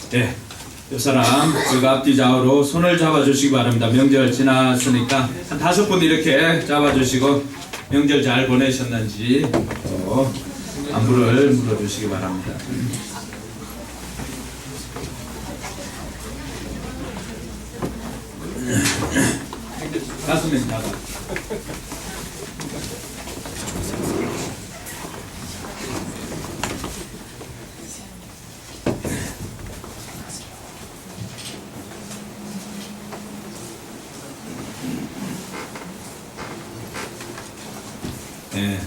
네, 옆 사람 제가 앞뒤 좌우로 손을 잡아주시기 바랍니다. 명절 지났으니까 한 5분 이렇게 잡아주시고 명절 잘 보내셨는지 또 안부를 물어주시기 바랍니다. 가슴에 잡아. 네.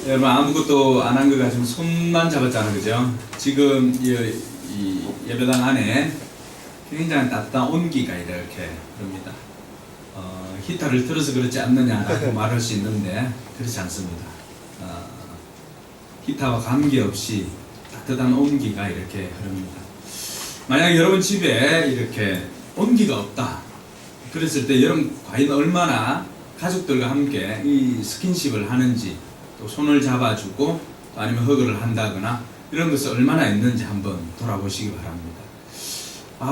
여러분 아무것도 안 한 것 같으면 손만 잡았잖아요, 그죠? 지금 이 예배당 안에 굉장히 따뜻한 온기가 이렇게 흐릅니다. 히터를 틀어서 그렇지 않느냐라고 말할 수 있는데 그렇지 않습니다. 히터와 관계없이 따뜻한 온기가 이렇게 흐릅니다. 만약 여러분 집에 이렇게 온기가 없다 그랬을 때 여러분 과연 얼마나 가족들과 함께 이 스킨십을 하는지, 또 손을 잡아주고 또 아니면 허그를 한다거나 이런 것을 얼마나 했는지 한번 돌아보시기 바랍니다.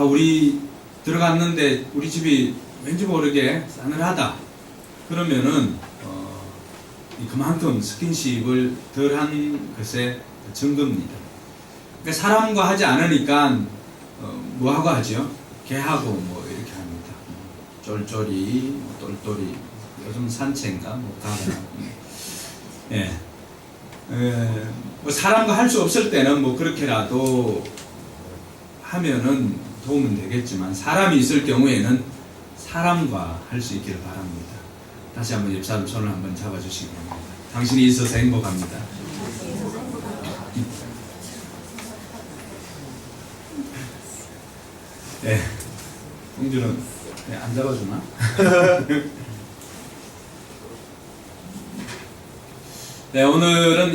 우리 들어갔는데 우리 집이 왠지 모르게 싸늘하다 그러면은 그만큼 스킨십을 덜한 것의 증거입니다. 그러니까 사람과 하지 않으니까 뭐하고 하죠? 개하고 뭐 이렇게 합니다. 쫄쫄이, 똘똘이, 요즘 산책인가 뭐 가거나. 예. 뭐 사람과 할 수 없을 때는 뭐 그렇게라도 하면은 도움은 되겠지만 사람이 있을 경우에는 사람과 할 수 있기를 바랍니다. 다시 한번 옆 사람 손을 한번 잡아주시기 바랍니다. 당신이 있어서 행복합니다. 네, 공주는 안 잡아주나? 네, 오늘은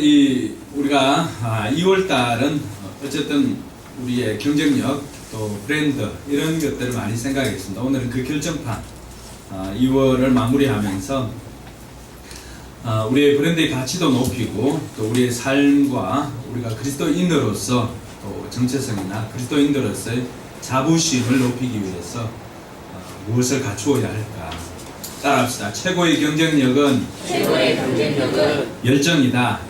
우리가 2월달은 어쨌든 우리의 경쟁력 또 브랜드 이런 것들을 많이 생각하겠습니다. 오늘은 그 결정판 2월을 마무리하면서 우리의 브랜드의 가치도 높이고 또 우리의 삶과 우리가 그리스도인으로서 또 정체성이나 그리스도인으로서의 자부심을 높이기 위해서 무엇을 갖추어야 할까? 따라합시다. 최고의 경쟁력은 열정이다.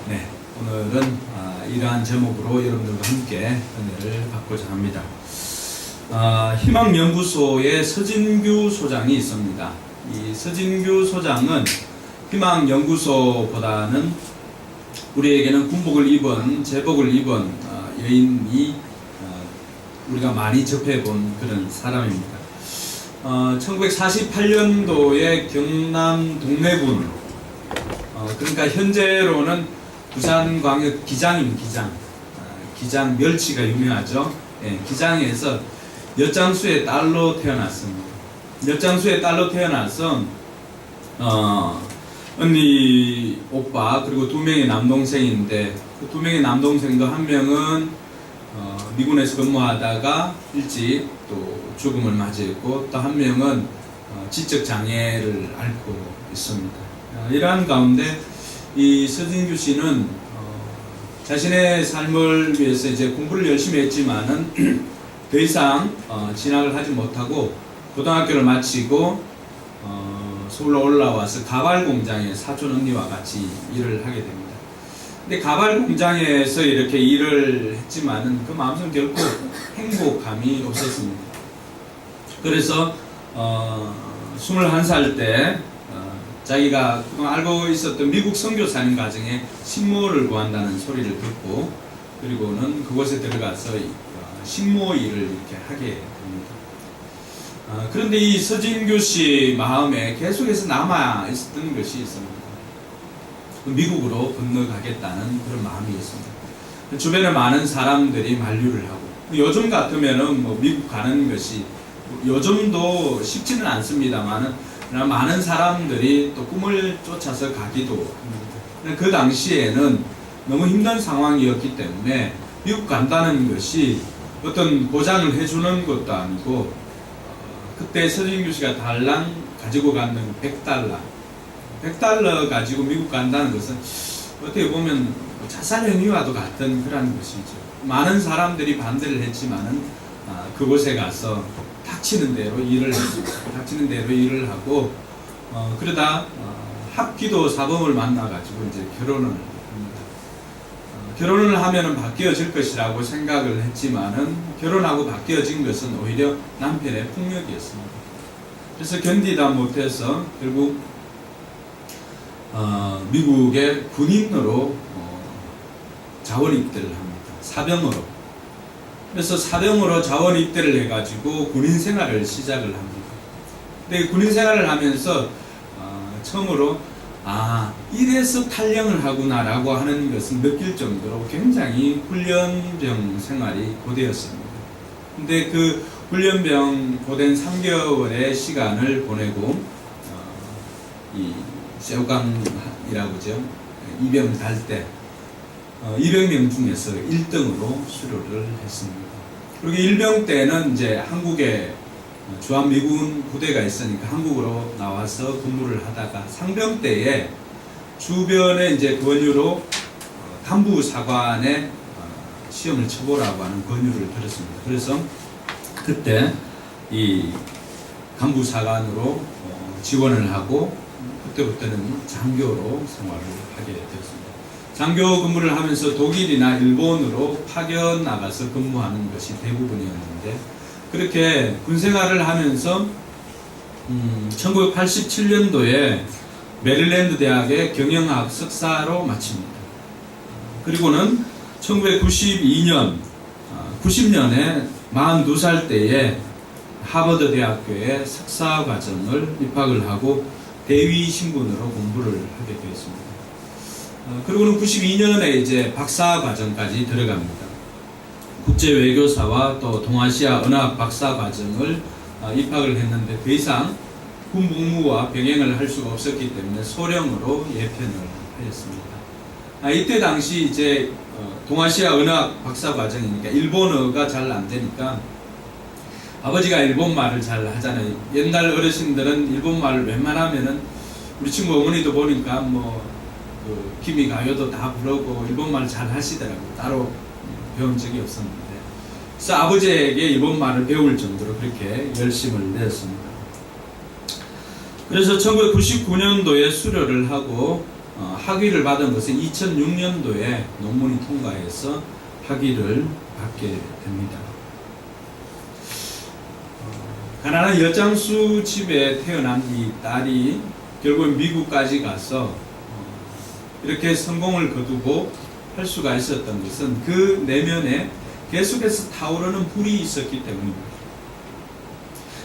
네, 오늘은 이러한 제목으로 여러분들과 함께 은혜를 받고자 합니다. 희망연구소의 서진규 소장이 있습니다. 이 서진규 소장은 희망연구소보다는 우리에게는 군복을 입은, 제복을 입은 여인이 우리가 많이 접해본 그런 사람입니다. 1948년도에 경남 동래군, 그러니까 현재로는 부산광역 기장입니다. 기장 멸치가 유명하죠. 예, 기장에서 엿장수의 딸로 태어났습니다. 엿장수의 딸로 태어나서 언니, 오빠 그리고 2명의 남동생인데 그 2명의 남동생도 한 명은 미군에서 근무하다가 일찍 또 죽음을 맞이했고 또 한 명은 지적 장애를 앓고 있습니다. 이러한 가운데 이 서진규 씨는 자신의 삶을 위해서 이제 공부를 열심히 했지만은 더 이상 진학을 하지 못하고 고등학교를 마치고 서울로 올라와서 가발 공장에 사촌 언니와 같이 일을 하게 됩니다. 근데 가발 공장에서 이렇게 일을 했지만은 그 마음속은 결코 행복감이 없었습니다. 그래서 21살 때 자기가 그동안 알고 있었던 미국 선교사님 가정에 식모를 구한다는 소리를 듣고 그리고는 그곳에 들어가서 식모 일을 이렇게 하게 됩니다. 그런데 이 서진규 씨 마음에 계속해서 남아 있었던 것이 있습니다. 미국으로 건너가겠다는 그런 마음이 있습니다. 주변에 많은 사람들이 만류를 하고 요즘 같으면은 뭐 미국 가는 것이 요즘도 쉽지는 않습니다만은 많은 사람들이 또 꿈을 쫓아서 가기도 합니다. 그 당시에는 너무 힘든 상황이었기 때문에 미국 간다는 것이 어떤 보장을 해주는 것도 아니고 그때 서진규 씨가 달랑 가지고 가는 $100 가지고 미국 간다는 것은 어떻게 보면 자살 행위와도 같은 그런 것이죠. 많은 사람들이 반대를 했지만은 그곳에 가서 닥치는 대로 일을 했습니다. 닥치는 대로 일을 하고 그러다 합기도 사범을 만나가지고 이제 결혼을 합니다. 결혼을 하면은 바뀌어질 것이라고 생각을 했지만은 결혼하고 바뀌어진 것은 오히려 남편의 폭력이었습니다. 그래서 견디다 못해서 결국 미국의 군인으로 자원 입대를 합니다. 사병으로. 그래서 사병으로 자원 입대를 해가지고 군인 생활을 시작을 합니다. 근데 군인 생활을 하면서 처음으로 이래서 탈영을 하구나라고 하는 것을 느낄 정도로 굉장히 훈련병 생활이 고되었습니다. 근데 그 훈련병 고된 3개월의 시간을 보내고 이 쇠우강이라고죠. 이병을 달 때 200명 중에서 1등으로 수료를 했습니다. 그리고 일병 때는 이제 한국에 주한미군 부대가 있으니까 한국으로 나와서 근무를 하다가 상병 때에 주변에 이제 권유로 간부사관에 시험을 쳐보라고 하는 권유를 들었습니다. 그래서 그때 이 간부사관으로 지원을 하고 그때부터는 장교로 생활을 하게 되었습니다. 장교 근무를 하면서 독일이나 일본으로 파견 나가서 근무하는 것이 대부분이었는데 그렇게 군생활을 하면서 1987년도에 메릴랜드 대학의 경영학 석사로 마칩니다. 그리고는 1992년 90년에 42살 때에 하버드 대학교에 석사 과정을 입학을 하고 대위 신분으로 공부를 하게 되었습니다. 그리고는 92년에 이제 박사 과정까지 들어갑니다. 국제 외교사와 또 동아시아 언학 박사 과정을 입학을 했는데 더 이상 군 복무와 병행을 할 수가 없었기 때문에 소령으로 예편을 하였습니다. 이때 당시 이제 동아시아 언학 박사 과정이니까 일본어가 잘 안 되니까 아버지가 일본말을 잘 하잖아요. 옛날 어르신들은 일본말을 웬만하면은 우리 친구 어머니도 보니까 그 기미 가요도 다 부르고 일본말 잘 하시더라고요. 따로 배운 적이 없었는데. 그래서 아버지에게 일본말을 배울 정도로 그렇게 열심을 내었습니다. 그래서 1999년도에 수료를 하고 학위를 받은 것은 2006년도에 논문이 통과해서 학위를 받게 됩니다. 가난한 여장수 집에 태어난 이 딸이 결국 미국까지 가서 이렇게 성공을 거두고 할 수가 있었던 것은 그 내면에 계속해서 타오르는 불이 있었기 때문입니다.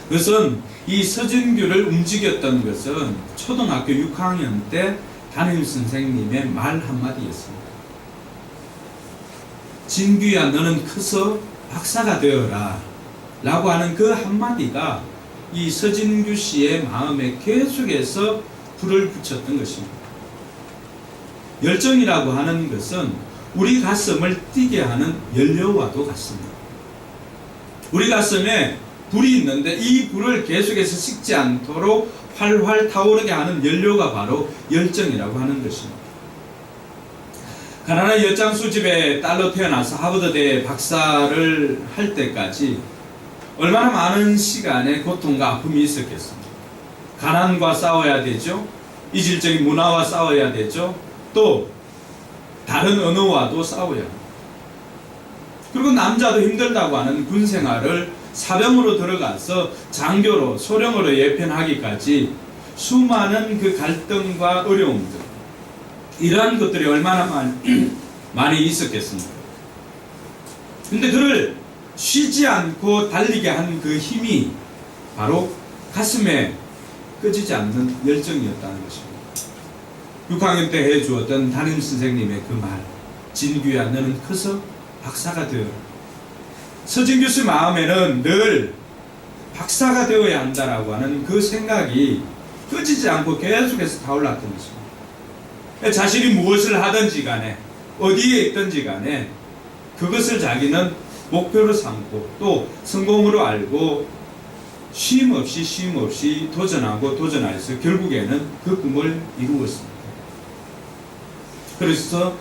그것은 이 서진규를 움직였던 것은 초등학교 6학년 때 담임 선생님의 말 한마디였습니다. 진규야, 너는 커서 박사가 되어라 라고 하는 그 한마디가 이 서진규 씨의 마음에 계속해서 불을 붙였던 것입니다. 열정이라고 하는 것은 우리 가슴을 뛰게 하는 연료와도 같습니다. 우리 가슴에 불이 있는데 이 불을 계속해서 식지 않도록 활활 타오르게 하는 연료가 바로 열정이라고 하는 것입니다. 가난한 여장수 집에 딸로 태어나서 하버드대 박사를 할 때까지 얼마나 많은 시간의 고통과 아픔이 있었겠습니까? 가난과 싸워야 되죠. 이질적인 문화와 싸워야 되죠. 또 다른 언어와도 싸워야 합니다. 그리고 남자도 힘들다고 하는 군생활을 사병으로 들어가서 장교로 소령으로 예편하기까지 수많은 그 갈등과 어려움들, 이러한 것들이 얼마나 많이 있었겠습니까? 근데 그를 쉬지 않고 달리게 한 그 힘이 바로 가슴에 꺼지지 않는 열정이었다는 것입니다. 6학년 때 해주었던 담임 선생님의 그 말, 진규야, 너는 커서 박사가 되어라. 서진규 씨 마음에는 늘 박사가 되어야 한다라고 하는 그 생각이 꺼지지 않고 계속해서 타올랐던 것입니다. 자신이 무엇을 하든지 간에 어디에 있든지 간에 그것을 자기는 목표로 삼고 또 성공으로 알고 쉼 없이 도전해서 결국에는 그 꿈을 이루었습니다. 그래서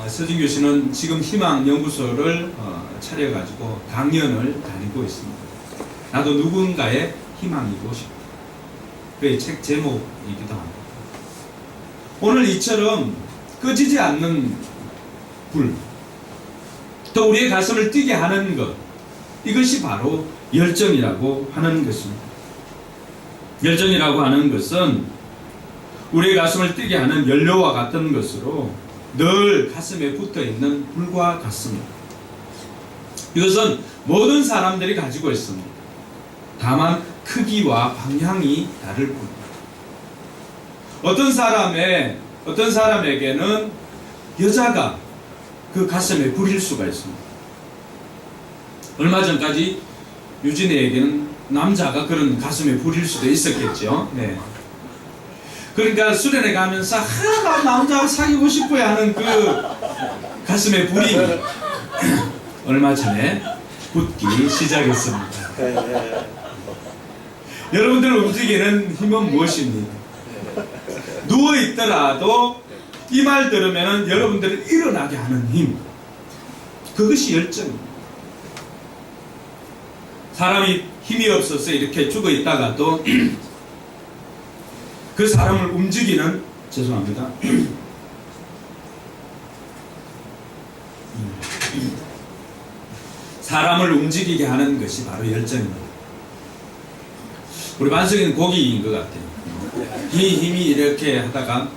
서진 교수는 지금 희망연구소를 차려가지고 강연을 다니고 있습니다. 나도 누군가의 희망이고 싶다. 그의 책 제목이기도 합니다. 오늘 이처럼 꺼지지 않는 불, 또 우리의 가슴을 뛰게 하는 것, 이것이 바로 열정이라고 하는 것입니다. 열정이라고 하는 것은 우리의 가슴을 뛰게 하는 연료와 같은 것으로 늘 가슴에 붙어있는 불과 같습니다. 이것은 모든 사람들이 가지고 있습니다. 다만 크기와 방향이 다를 뿐입니다. 어떤 사람에게는 여자가 그 가슴에 불일 수가 있습니다. 얼마 전까지 유진이에게는 남자가 그런 가슴에 불일 수도 있었겠죠. 네. 그러니까 수련회 가면서 나 남자 사귀고 싶어요 하는 그 가슴에 불이 얼마 전에 붙기 시작했습니다. 여러분들을 움직이는 힘은 무엇입니까? 누워있더라도 이 말 들으면 여러분들을 일어나게 하는 힘, 그것이 열정입니다. 사람이 힘이 없어서 이렇게 죽어 있다가도 그 사람을 움직이는, 죄송합니다, 사람을 움직이게 하는 것이 바로 열정입니다. 우리 만성이는 고기인 것 같아요. 이 힘이 이렇게 하다가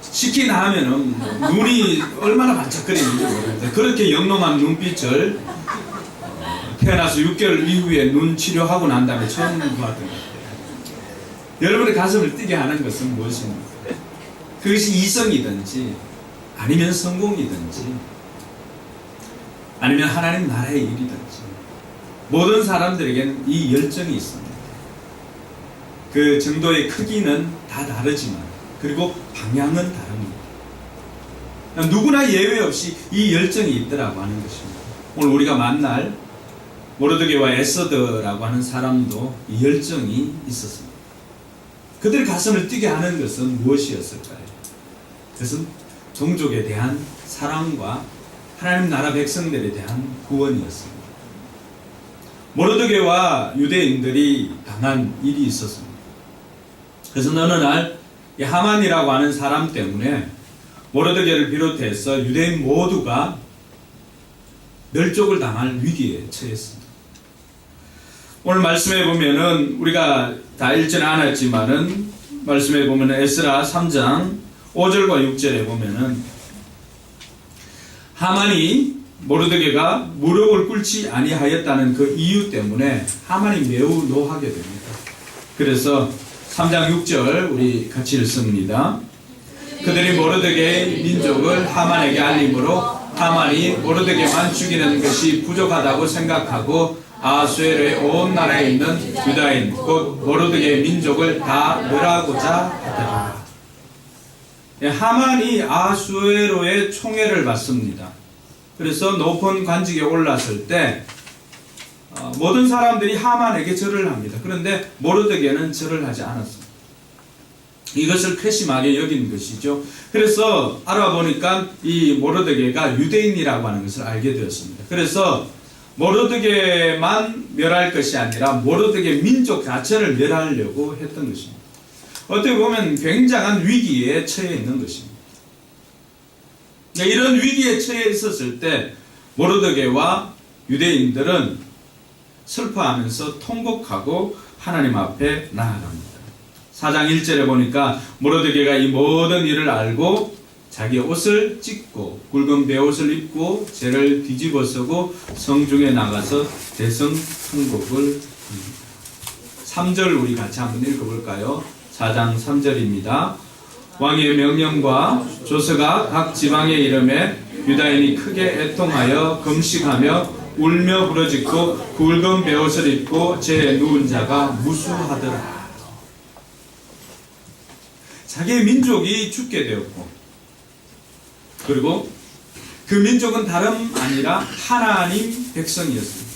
시키나 하면은 눈이 얼마나 반짝거리는지 모르겠어요. 그렇게 영롱한 눈빛을 태어나서 6개월 이후에 눈 치료하고 난 다음에 처음 봤던 것 같아요. 여러분의 가슴을 뛰게 하는 것은 무엇입니까? 그것이 이성이든지 아니면 성공이든지 아니면 하나님 나라의 일이든지 모든 사람들에게는 이 열정이 있습니다. 그 정도의 크기는 다 다르지만 그리고 방향은 다릅니다. 누구나 예외 없이 이 열정이 있더라고 하는 것입니다. 오늘 우리가 만날 모르드게와 에스더라고 하는 사람도 이 열정이 있었습니다. 그들의 가슴을 뛰게 하는 것은 무엇이었을까요? 그것은 종족에 대한 사랑과 하나님 나라 백성들에 대한 구원이었습니다. 모르드게와 유대인들이 당한 일이 있었습니다. 그래서 어느 날 하만이라고 하는 사람 때문에 모르드게를 비롯해서 유대인 모두가 멸족을 당할 위기에 처했습니다. 오늘 말씀해 보면은 우리가 다 읽지는 않았지만은 말씀해 보면은 에스라 3장 5절과 6절에 보면은 하만이 모르드게가 무릎을 꿇지 아니하였다는 그 이유 때문에 하만이 매우 노하게 됩니다. 그래서 3장 6절 우리 같이 읽습니다. 그들이 모르드게의 민족을 하만에게 알림으로 하만이 모르드게만 죽이는 것이 부족하다고 생각하고 아수에르의 온 나라에 있는 유다인 곧 모르드게의 민족을 다 멸하고자 하더라. 하만이 아수에로의 총애를 받습니다. 그래서 높은 관직에 올랐을 때 모든 사람들이 하만에게 절을 합니다. 그런데 모르드게는 절을 하지 않았습니다. 이것을 괘씸하게 여긴 것이죠. 그래서 알아보니까 이 모르드게가 유대인이라고 하는 것을 알게 되었습니다. 그래서 모르드게만 멸할 것이 아니라 모르드게 민족 자체를 멸하려고 했던 것입니다. 어떻게 보면 굉장한 위기에 처해 있는 것입니다. 이런 위기에 처해 있었을 때 모르드게와 유대인들은 슬퍼하면서 통곡하고 하나님 앞에 나아갑니다. 4장 1절에 보니까 모르드게가 이 모든 일을 알고 자기 옷을 찢고 굵은 베옷을 입고 죄를 뒤집어 쓰고 성중에 나가서 대성 통곡을 합니다. 3절 우리 같이 한번 읽어볼까요? 4장 3절입니다. 왕의 명령과 조서가 각 지방에 이름에 유다인이 크게 애통하여 금식하며 울며 부르짖고 굵은 베옷을 입고 죄에 누운 자가 무수하더라. 자기의 민족이 죽게 되었고 그리고 그 민족은 다름 아니라 하나님 백성이었습니다.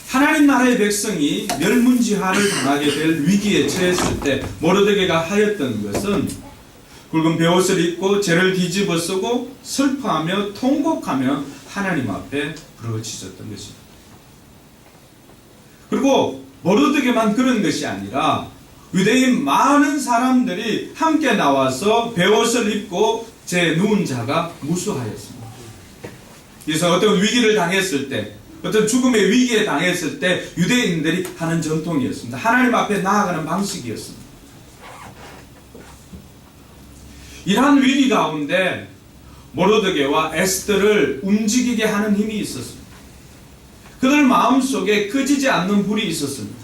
하나님 나라의 백성이 멸문지화를 당하게 될 위기에 처했을 때 모르드게가 하였던 것은 붉은 베옷을 입고 죄를 뒤집어 쓰고 슬퍼하며 통곡하며 하나님 앞에 부르짖었던 것입니다. 그리고 모르드게만 그런 것이 아니라 유대인 많은 사람들이 함께 나와서 베옷을 입고 제 누운 자가 무수하였습니다. 그래서 어떤 위기를 당했을 때, 어떤 죽음의 위기에 당했을 때 유대인들이 하는 전통이었습니다. 하나님 앞에 나아가는 방식이었습니다. 이러한 위기 가운데 모르드게와 에스더를 움직이게 하는 힘이 있었습니다. 그들 마음속에 꺼지지 않는 불이 있었습니다.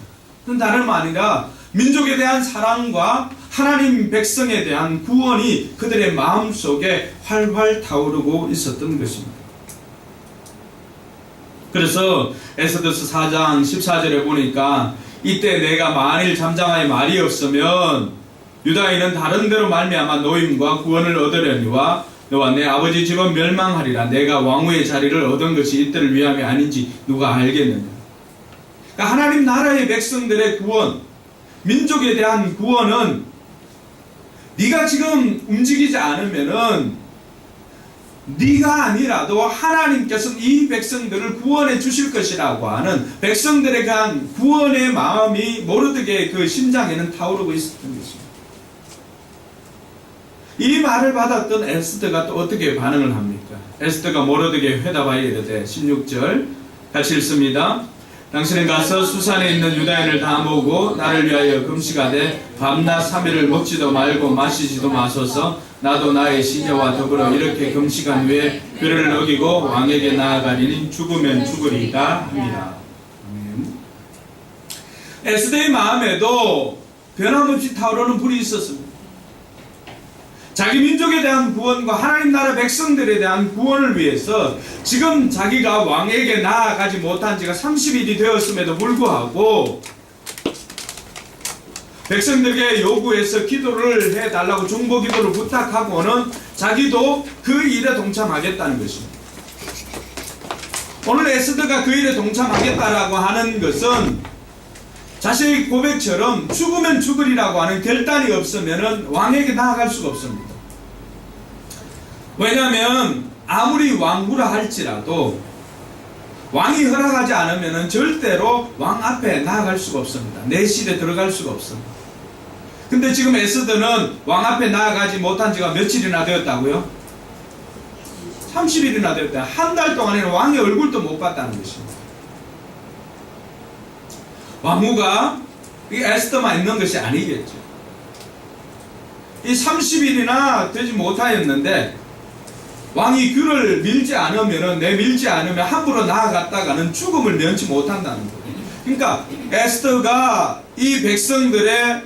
그건 다름 아니라 민족에 대한 사랑과 하나님 백성에 대한 구원이 그들의 마음속에 활활 타오르고 있었던 것입니다. 그래서 에스더서 4장 14절에 보니까 이때 내가 만일 잠잠하여 말이 없으면 유다인은 다른 데로 말미암아 노임과 구원을 얻으려니와 너와 내 아버지 집은 멸망하리라. 내가 왕후의 자리를 얻은 것이 이때를 위함이 아닌지 누가 알겠느냐. 그러니까 하나님 나라의 백성들의 구원, 민족에 대한 구원은 네가 지금 움직이지 않으면은 네가 아니라도 하나님께서는 이 백성들을 구원해 주실 것이라고 하는 백성들에 대한 구원의 마음이 모르드게의 그 심장에는 타오르고 있었던 것입니다. 이 말을 받았던 에스더가 또 어떻게 반응을 합니까? 에스더가 모르드게에 회답하여 이르되 16절 같이 읽습니다. 당신은 가서 수산에 있는 유다인을 다 모으고 나를 위하여 금식하되 밤낮 3일을 먹지도 말고 마시지도 마소서. 나도 나의 시녀와 더불어 이렇게 금식한 후에 그를 어기고 왕에게 나아가리니 죽으면 죽으리이다 합니다. 아멘. 에스더의 마음에도 변함없이 타오르는 불이 있었습니다. 자기 민족에 대한 구원과 하나님 나라 백성들에 대한 구원을 위해서 지금 자기가 왕에게 나아가지 못한 지가 30일이 되었음에도 불구하고 백성들에게 요구해서 기도를 해달라고 중보 기도를 부탁하고는 자기도 그 일에 동참하겠다는 것입니다. 오늘 에스더가 그 일에 동참하겠다라고 하는 것은 자신의 고백처럼 죽으면 죽으리라고 하는 결단이 없으면 왕에게 나아갈 수가 없습니다. 왜냐하면 아무리 왕후라 할지라도 왕이 허락하지 않으면 절대로 왕 앞에 나아갈 수가 없습니다. 내실에 들어갈 수가 없습니다. 근데 지금 에스더는 왕 앞에 나아가지 못한 지가 며칠이나 되었다고요? 30일이나 되었다. 한 달 동안에는 왕의 얼굴도 못 봤다는 것입니다. 왕후가 이 에스더만 있는 것이 아니겠죠. 이 30일이나 되지 못하였는데 왕이 그를 밀지 않으면 내밀지 않으면 함부로 나아갔다가는 죽음을 면치 못한다는 거예요. 그러니까 에스더가 이 백성들의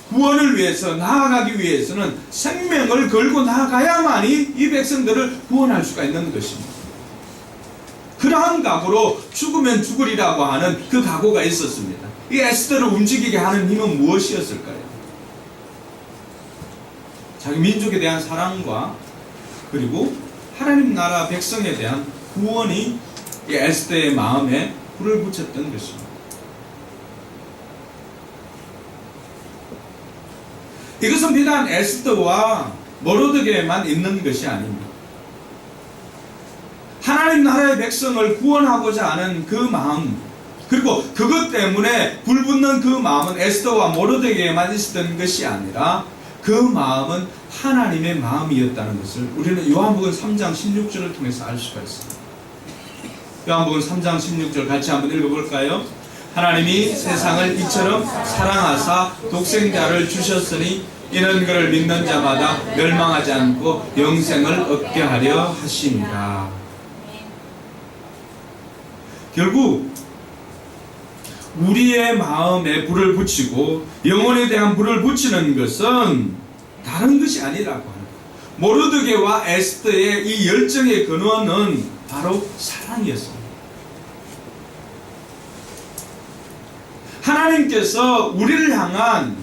구원을 위해서 나아가기 위해서는 생명을 걸고 나아가야만이 이 백성들을 구원할 수가 있는 것입니다. 그러한 각오로 죽으면 죽으리라고 하는 그 각오가 있었습니다. 이 에스더를 움직이게 하는 힘은 무엇이었을까요? 자기 민족에 대한 사랑과 그리고 하나님 나라 백성에 대한 구원이 이 에스더의 마음에 불을 붙였던 것입니다. 이것은 비단 에스더와 모르드게에만 있는 것이 아닙니다. 하나님 나라의 백성을 구원하고자 하는 그 마음, 그리고 그것 때문에 불붙는 그 마음은 에스더와 모르드게에만 있었던 것이 아니라 그 마음은 하나님의 마음이었다는 것을 우리는 요한복음 3장 16절을 통해서 알 수가 있습니다. 요한복음 3장 16절 같이 한번 읽어볼까요? 하나님이 세상을 이처럼 사랑하사 독생자를 주셨으니 이는 그를 믿는 자마다 멸망하지 않고 영생을 얻게 하려 하심이라. 결국 우리의 마음에 불을 붙이고 영혼에 대한 불을 붙이는 것은 다른 것이 아니라고 합니다. 모르드게와 에스더의 이 열정의 근원은 바로 사랑이었습니다. 하나님께서 우리를 향한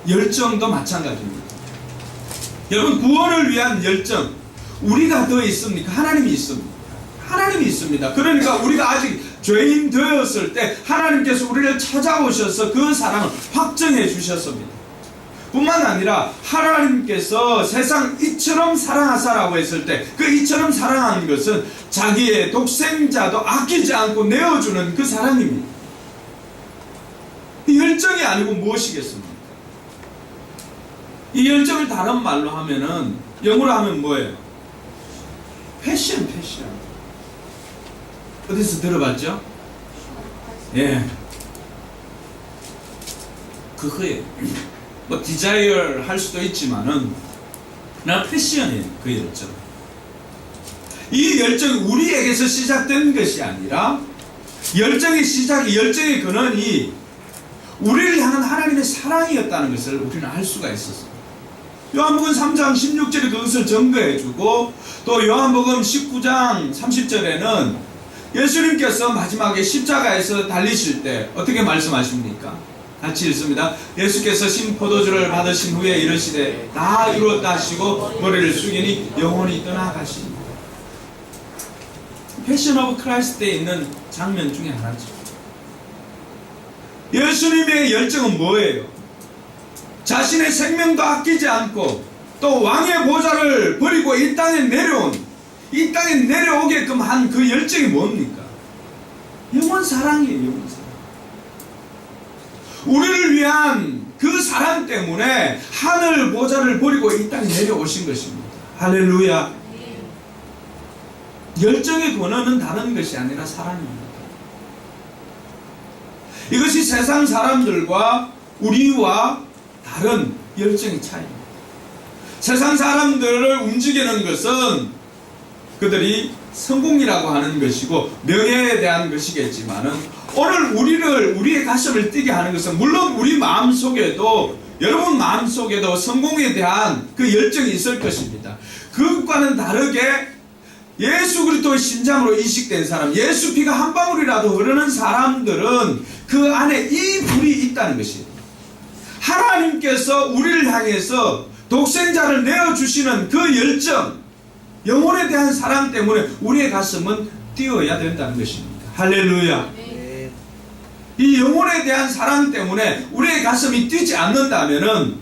열정도 마찬가지입니다. 여러분, 구원을 위한 열정, 우리가 더 있습니까? 하나님이 있습니다. 하나님이 있습니다. 그러니까 우리가 아직 죄인 되었을 때 하나님께서 우리를 찾아오셔서 그 사랑을 확정해 주셨습니다. 뿐만 아니라 하나님께서 세상 이처럼 사랑하사라고 했을 때 그 이처럼 사랑하는 것은 자기의 독생자도 아끼지 않고 내어주는 그 사랑입니다. 이 열정이 아니고 무엇이겠습니까? 이 열정을 다른 말로 하면은, 영어로 하면 뭐예요? 패션. 어디서 들어봤죠? 예. 그거예요. 뭐 디자이어 할 수도 있지만은 나 패션이에요. 그 열정. 이 열정이 우리에게서 시작된 것이 아니라 열정의 시작이, 열정의 근원이 우리를 향한 하나님의 사랑이었다는 것을 우리는 알 수가 있었어요. 요한복음 3장 16절에 그것을 증거해주고, 또 요한복음 19장 30절에는 예수님께서 마지막에 십자가에서 달리실 때 어떻게 말씀하십니까? 같이 읽습니다. 예수께서 신 포도주를 받으신 후에 이르시되 다 이루었다 하시고 머리를 숙이니 영혼이 떠나가시니. 패션 오브 크라이스트에 있는 장면 중에 하나죠. 예수님의 열정은 뭐예요? 자신의 생명도 아끼지 않고 또 왕의 보좌를 버리고 이 땅에 내려오게끔 한 그 열정이 뭡니까? 영원 사랑이에요. 영원 사랑. 우리를 위한 그 사랑 때문에 하늘 보좌를 버리고 이 땅에 내려오신 것입니다. 할렐루야. 열정의 근원은 다른 것이 아니라 사랑입니다. 이것이 세상 사람들과 우리와 다른 열정의 차이입니다. 세상 사람들을 움직이는 것은 그들이 성공이라고 하는 것이고 명예에 대한 것이겠지만은, 오늘 우리의 가슴을 뛰게 하는 것은, 물론 우리 마음속에도, 여러분 마음속에도 성공에 대한 그 열정이 있을 것입니다. 그것과는 다르게 예수 그리스도의 심장으로 이식된 사람, 예수 피가 한 방울이라도 흐르는 사람들은 그 안에 이 불이 있다는 것이에요. 하나님께서 우리를 향해서 독생자를 내어주시는 그 열정, 영혼에 대한 사랑 때문에 우리의 가슴은 뛰어야 된다는 것입니다. 할렐루야. 이 영혼에 대한 사랑 때문에 우리의 가슴이 뛰지 않는다면은,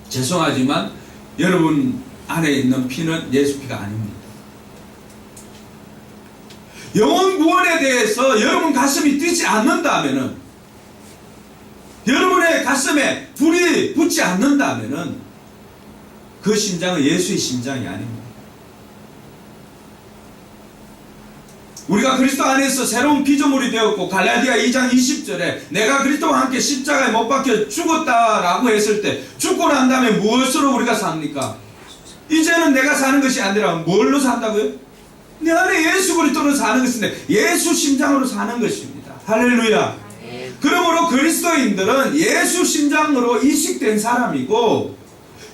죄송하지만 여러분 안에 있는 피는 예수 피가 아닙니다. 영혼 구원에 대해서 여러분 가슴이 뛰지 않는다면은, 여러분의 가슴에 불이 붙지 않는다면은 그 심장은 예수의 심장이 아닙니다. 우리가 그리스도 안에서 새로운 피조물이 되었고, 갈라디아 2장 20절에 내가 그리스도와 함께 십자가에 못 박혀 죽었다라고 했을 때, 죽고 난 다음에 무엇으로 우리가 삽니까? 이제는 내가 사는 것이 아니라 뭘로 산다고요? 내 안에 예수 그리스도로 사는 것인데 예수 심장으로 사는 것입니다. 할렐루야. 그러므로 그리스도인들은 예수 심장으로 이식된 사람이고,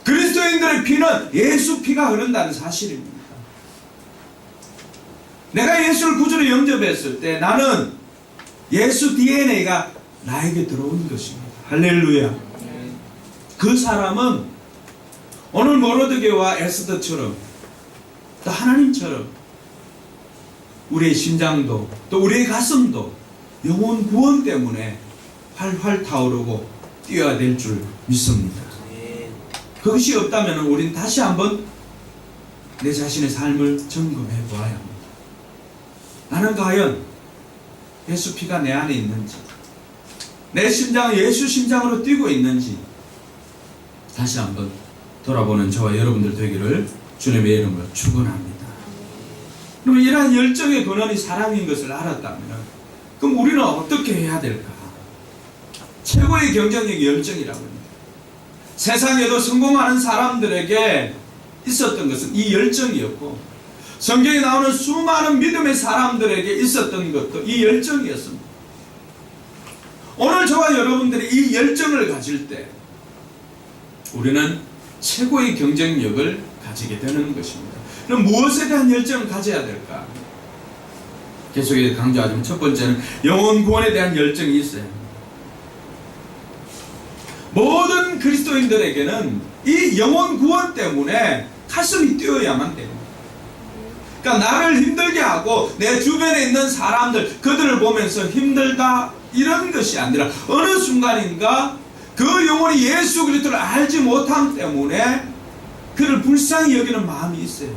그리스도인들의 피는 예수 피가 흐른다는 사실입니다. 내가 예수를 구주로 영접했을 때 나는 예수 DNA가 나에게 들어온 것입니다. 할렐루야. 그 사람은 오늘 모르드게와 에스더처럼, 또 하나님처럼 우리의 심장도 또 우리의 가슴도 영혼 구원 때문에 활활 타오르고 뛰어야 될 줄 믿습니다. 그것이 없다면 우리는 다시 한번 내 자신의 삶을 점검해 보아야 합니다. 나는 과연 예수 피가 내 안에 있는지, 내 심장은 예수 심장으로 뛰고 있는지 다시 한번 돌아보는 저와 여러분들 되기를 주님의 이름으로 축원합니다. 그러면 이러한 열정의 근원이 사랑인 것을 알았다면, 그럼 우리는 어떻게 해야 될까? 최고의 경쟁력이 열정이라고 합니다. 세상에도 성공하는 사람들에게 있었던 것은 이 열정이었고, 성경에 나오는 수많은 믿음의 사람들에게 있었던 것도 이 열정이었습니다. 오늘 저와 여러분들이 이 열정을 가질 때 우리는 최고의 경쟁력을 가지게 되는 것입니다. 그럼 무엇에 대한 열정을 가져야 될까? 계속해서 강조하자면, 첫 번째는 영혼 구원에 대한 열정이 있어야 합니다. 모든 그리스도인들에게는 이 영혼 구원 때문에 가슴이 뛰어야만 됩니다. 그러니까 나를 힘들게 하고 내 주변에 있는 사람들, 그들을 보면서 힘들다 이런 것이 아니라 어느 순간인가 그 영혼이 예수 그리스도를 알지 못함 때문에 그를 불쌍히 여기는 마음이 있어요.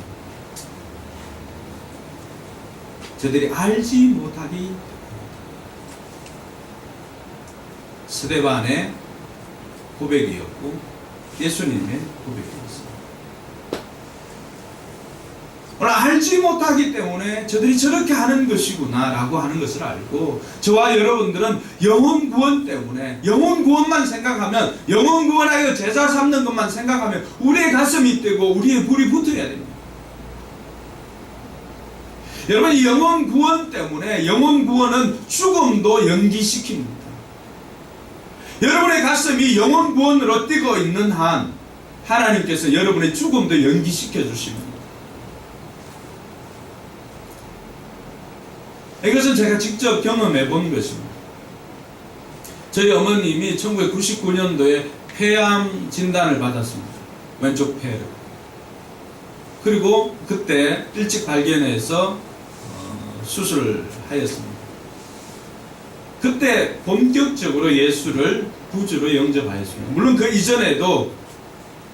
저들이 알지 못하기. 스데반의 고백이었고 예수님의 고백이었습니다. 오늘 알지 못하기 때문에 저들이 저렇게 하는 것이구나 라고 하는 것을 알고, 저와 여러분들은 영혼 구원 때문에 영혼 구원만 생각하면, 영혼 구원하여 제자 삼는 것만 생각하면 우리의 가슴이 뛰고 우리의 불이 붙어야 됩니다. 여러분, 이 영혼 구원 때문에, 영혼 구원은 죽음도 연기시킵니다. 여러분의 가슴이 영혼 구원으로 뛰고 있는 한 하나님께서 여러분의 죽음도 연기시켜 주십니다. 이것은 제가 직접 경험해 본 것입니다. 저희 어머님이 1999년도에 폐암 진단을 받았습니다. 왼쪽 폐를. 그리고 그때 일찍 발견해서 수술을 하였습니다. 그때 본격적으로 예수를 구주로 영접하였습니다. 물론 그 이전에도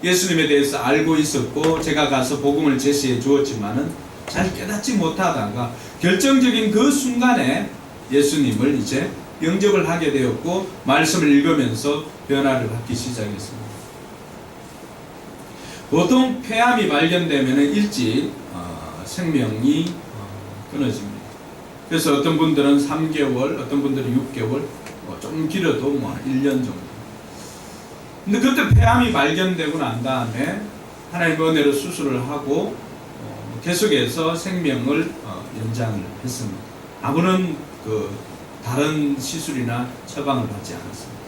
예수님에 대해서 알고 있었고 제가 가서 복음을 제시해 주었지만은 잘 깨닫지 못하다가 결정적인 그 순간에 예수님을 이제 영접을 하게 되었고 말씀을 읽으면서 변화를 받기 시작했습니다. 보통 폐암이 발견되면 일찍 생명이 끊어집니다. 그래서 어떤 분들은 3개월, 어떤 분들은 6개월, 좀 길어도 1년 정도. 근데 그때 폐암이 발견되고 난 다음에 하나님의 은혜로 수술을 하고 계속해서 생명을 연장을 했습니다. 아무런 다른 시술이나 처방을 받지 않았습니다.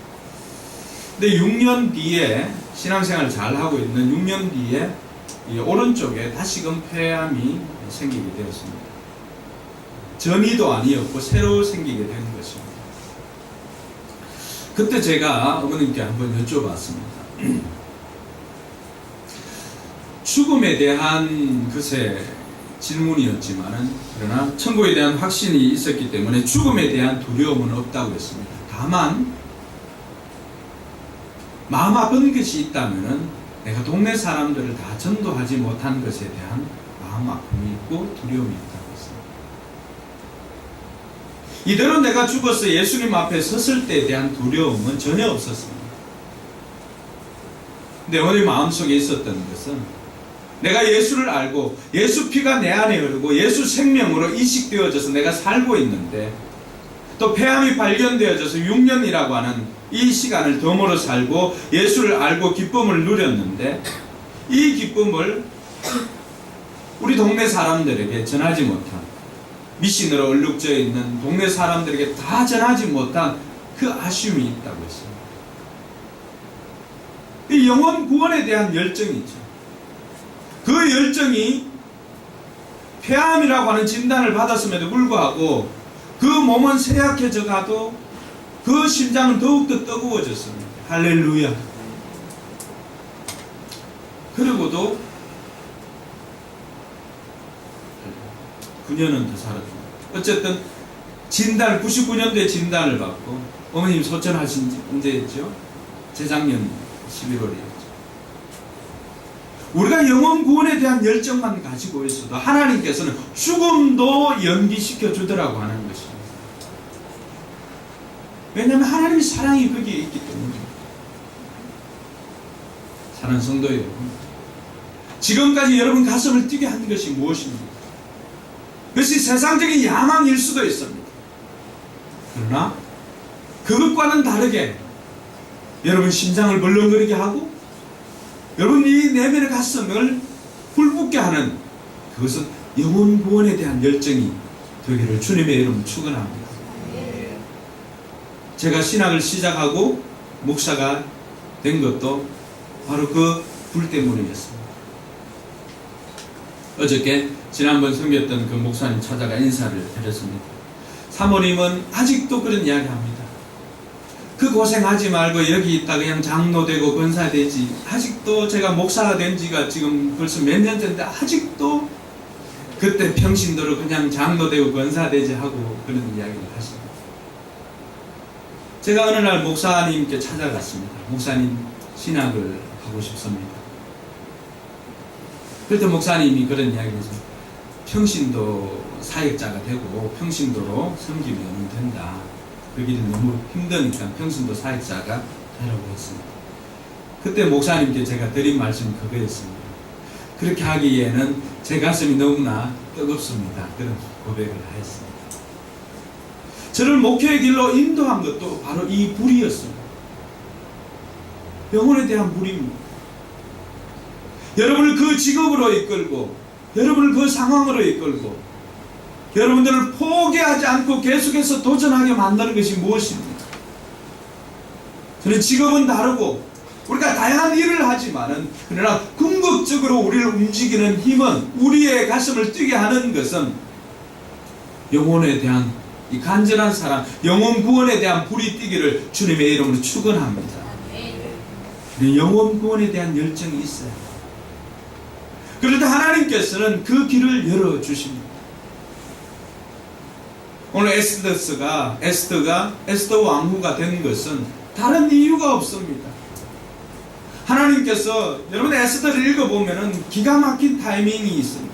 근데 6년 뒤에, 신앙생활을 잘 하고 있는 6년 뒤에 이 오른쪽에 다시금 폐암이 생기게 되었습니다. 전이도 아니었고 새로 생기게 된 것입니다. 그때 제가 어머님께 한번 여쭤봤습니다. 죽음에 대한 글쎄 질문이었지만은, 그러나 천국에 대한 확신이 있었기 때문에 죽음에 대한 두려움은 없다고 했습니다. 다만 마음 아픈 것이 있다면은 내가 동네 사람들을 다 전도하지 못한 것에 대한 마음 아픔이 있고 두려움이 있다고 했습니다. 이대로 내가 죽어서 예수님 앞에 섰을 때에 대한 두려움은 전혀 없었습니다. 근데 어머니 마음속에 있었던 것은, 내가 예수를 알고 예수 피가 내 안에 흐르고 예수 생명으로 이식되어져서 내가 살고 있는데, 또 폐암이 발견되어져서 6년이라고 하는 이 시간을 덤으로 살고 예수를 알고 기쁨을 누렸는데, 이 기쁨을 우리 동네 사람들에게 전하지 못한, 미신으로 얼룩져 있는 동네 사람들에게 다 전하지 못한 그 아쉬움이 있다고 했습니다. 이 영혼 구원에 대한 열정이죠. 그 열정이 폐암이라고 하는 진단을 받았음에도 불구하고 그 몸은 쇠약해져 가도 그 심장은 더욱더 뜨거워졌습니다. 할렐루야. 그리고도 9년은 더 살았습니다. 어쨌든 진단, 99년도에 진단을 받고, 어머님 소천하신 지 언제였죠? 재작년 11월이었죠. 우리가 영혼 구원에 대한 열정만 가지고 있어도 하나님께서는 죽음도 연기시켜 주더라고 하는 것입니다. 왜냐하면 하나님의 사랑이 거기에 있기 때문입니다. 사랑하는 성도 여러분, 지금까지 여러분 가슴을 뛰게 한 것이 무엇입니까? 그것이 세상적인 야망일 수도 있습니다. 그러나 그것과는 다르게 여러분 심장을 벌렁거리게 하고 여러분 이 내면의 가슴을 불붙게 하는, 그것은 영혼 구원에 대한 열정이 되기를 주님의 이름으로 축원합니다. 제가 신학을 시작하고 목사가 된 것도 바로 그 불 때문이었습니다. 어저께 지난번 섬겼던 그 목사님 찾아가 인사를 드렸습니다. 사모님은 아직도 그런 이야기 합니다. 그 고생하지 말고 여기 있다 그냥 장로 되고 권사 되지. 아직도 제가 목사가 된 지가 지금 벌써 몇 년째인데 아직도 그때 평신도로 그냥 장로 되고 권사 되지 하고 그런 이야기를 하십니다. 제가 어느 날 목사님께 찾아갔습니다. 목사님, 신학을 하고 싶습니다. 그때 목사님이 그런 이야기를 해서 평신도 사역자가 되고 평신도로 섬기면 된다. 그 길이 너무 힘드니까 평신도 사역자가 되라고 했습니다. 그때 목사님께 제가 드린 말씀이 그거였습니다. 그렇게 하기에는 제 가슴이 너무나 뜨겁습니다. 그런 고백을 하였습니다. 저를 목회의 길로 인도한 것도 바로 이 불이었습니다. 영혼에 대한 불입니다. 여러분을 그 직업으로 이끌고, 여러분을 그 상황으로 이끌고, 여러분들을 포기하지 않고 계속해서 도전하게 만드는 것이 무엇입니까? 저는 직업은 다르고 우리가 다양한 일을 하지만은, 그러나 궁극적으로 우리를 움직이는 힘은, 우리의 가슴을 뛰게 하는 것은 영혼에 대한 이 간절한 사랑, 영혼 구원에 대한 불이 뛰기를 주님의 이름으로 축원합니다. 영혼 구원에 대한 열정이 있어요. 그럴 때 하나님께서는 그 길을 열어주십니다. 오늘 에스더 왕후가 된 것은 다른 이유가 없습니다. 하나님께서, 여러분 에스더를 읽어보면 기가 막힌 타이밍이 있습니다.